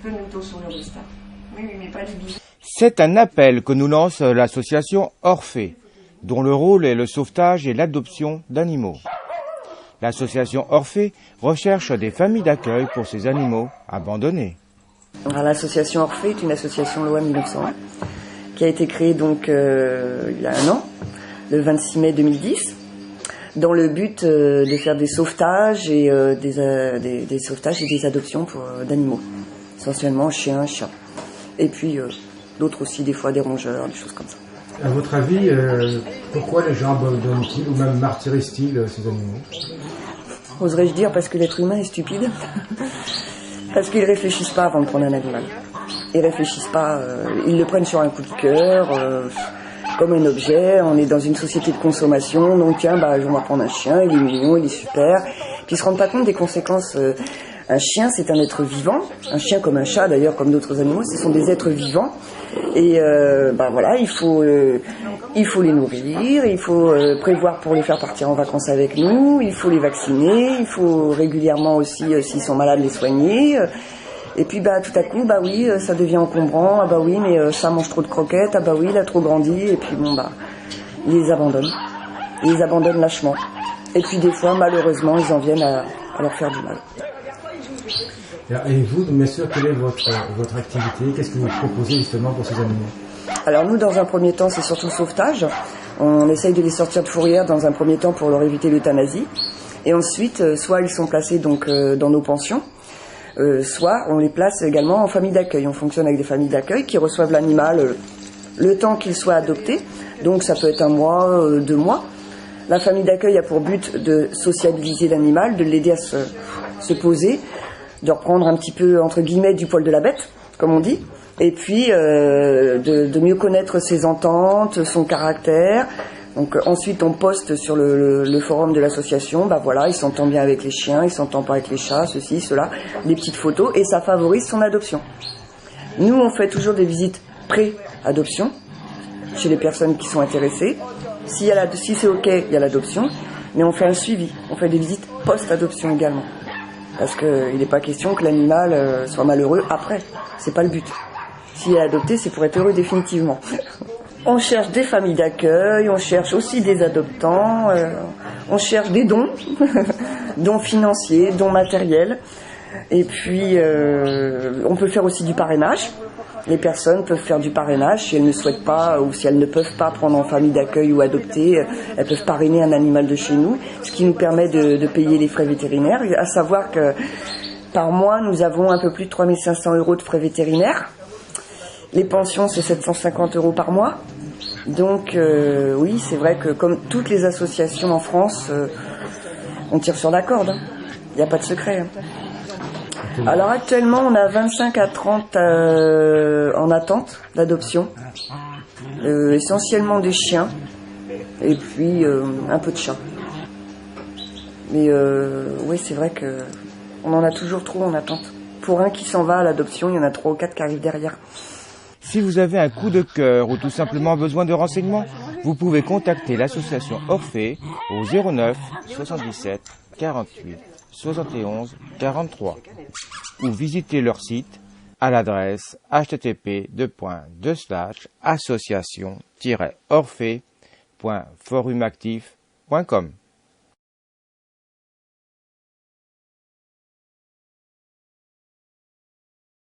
nous sur le resta. Oui, mais pas les bisous. C'est un appel que nous lance l'association Orphée, dont le rôle est le sauvetage et l'adoption d'animaux. L'association Orphée recherche des familles d'accueil pour ces animaux abandonnés. L'association Orphée est une association loi 1901 qui a été créée donc il y a un an, le 26 mai 2010, dans le but de faire des sauvetages et des sauvetages et des adoptions d'animaux, essentiellement chiens, chats, et puis d'autres aussi, des fois des rongeurs, des choses comme ça. À votre avis, pourquoi les gens abandonnent-ils ou même martyrisent-ils ces animaux? Oserais-je dire parce que l'être humain est stupide? Parce qu'ils réfléchissent pas avant de prendre un animal. Ils réfléchissent pas, ils le prennent sur un coup de cœur, comme un objet. On est dans une société de consommation, donc tiens, on va prendre un chien, il est mignon, il est super. Puis ils se rendent pas compte des conséquences. Un chien, c'est un être vivant. Un chien comme un chat, d'ailleurs, comme d'autres animaux, ce sont des êtres vivants. Et voilà, il faut les nourrir, il faut prévoir pour les faire partir en vacances avec nous, il faut les vacciner, il faut régulièrement aussi, s'ils sont malades, les soigner. Et puis tout à coup, oui, ça devient encombrant, ah oui, mais ça mange trop de croquettes, ah oui, il a trop grandi, et puis ils les abandonnent. Ils les abandonnent lâchement. Et puis des fois, malheureusement, ils en viennent à leur faire du mal. Et vous, monsieur, quelle est votre activité? Qu'est-ce que vous proposez justement pour ces animaux? Alors nous, dans un premier temps, c'est surtout le sauvetage. On essaye de les sortir de fourrière dans un premier temps pour leur éviter l'euthanasie. Et ensuite, soit ils sont placés donc dans nos pensions, soit on les place également en famille d'accueil. On fonctionne avec des familles d'accueil qui reçoivent l'animal le temps qu'il soit adopté. Donc ça peut être 1 mois, 2 mois. La famille d'accueil a pour but de sociabiliser l'animal, de l'aider à se poser, de reprendre un petit peu, entre guillemets, du poil de la bête, comme on dit, et puis de mieux connaître ses ententes, son caractère. Donc ensuite on poste sur le forum de l'association, voilà, il s'entend bien avec les chiens, il s'entend pas avec les chats, ceci, cela, des petites photos, et ça favorise son adoption. Nous, on fait toujours des visites pré-adoption, chez les personnes qui sont intéressées. Si c'est ok, il y a l'adoption, mais on fait un suivi, on fait des visites post-adoption également. Parce qu'il n'est pas question que l'animal soit malheureux après. C'est pas le but. S'il est adopté, c'est pour être heureux définitivement. On cherche des familles d'accueil, on cherche aussi des adoptants, on cherche des dons, dons financiers, dons matériels. Et puis, on peut faire aussi du parrainage. Les personnes peuvent faire du parrainage si elles ne souhaitent pas ou si elles ne peuvent pas prendre en famille d'accueil ou adopter. Elles peuvent parrainer un animal de chez nous, ce qui nous permet de payer les frais vétérinaires. À savoir que par mois, nous avons un peu plus de 3 500 € de frais vétérinaires. Les pensions, c'est 750 € par mois. Donc oui, c'est vrai que comme toutes les associations en France, on tire sur la corde. Il n'y a pas de secret. Alors actuellement, on a 25 à 30 en attente d'adoption, essentiellement des chiens et puis un peu de chats. Mais oui, c'est vrai que on en a toujours trop en attente. Pour un qui s'en va à l'adoption, il y en a 3 ou 4 qui arrivent derrière. Si vous avez un coup de cœur ou tout simplement besoin de renseignements, vous pouvez contacter l'association Orphée au 09 77 48 71 43 ou visiter leur site à l'adresse http://association-orphée.forumactif.com.